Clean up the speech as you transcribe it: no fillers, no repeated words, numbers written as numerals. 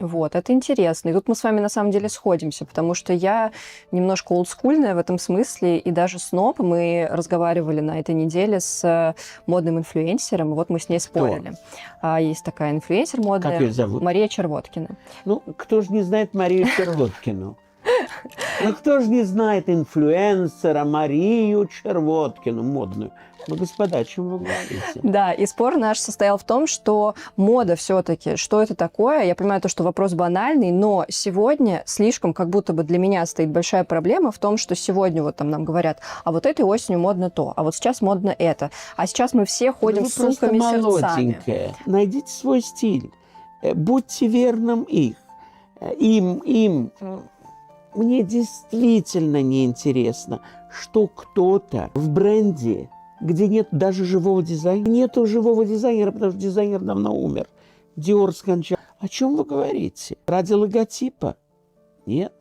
Вот, это интересно. И тут мы с вами на самом деле сходимся, потому что я немножко олдскульная в этом смысле, и даже с НОП мы разговаривали на этой неделе с модным инфлюенсером, и вот мы с ней спорили. Есть такая инфлюенсер модная. Как ее зовут? Мария Червоткина. Ну, кто же не знает Марию Червоткину? Ну, кто же не знает инфлюенсера Марию Червоткину, модную? Ну, господа, о чем вы говорите? Да, и спор наш состоял в том, что мода все-таки, что это такое? Я понимаю то, что вопрос банальный, но сегодня слишком как будто бы для меня стоит большая проблема в том, что сегодня вот там нам говорят, а вот этой осенью модно то, а вот сейчас модно это, а сейчас мы все ходим Вы с сумками, просто сердцами. молоденькая. Найдите свой стиль, будьте верным им. Мне действительно неинтересно, что кто-то в бренде, где нет даже живого дизайнера, нету живого дизайнера, потому что дизайнер давно умер. Диор скончался. О чем вы говорите? Ради логотипа? Нет.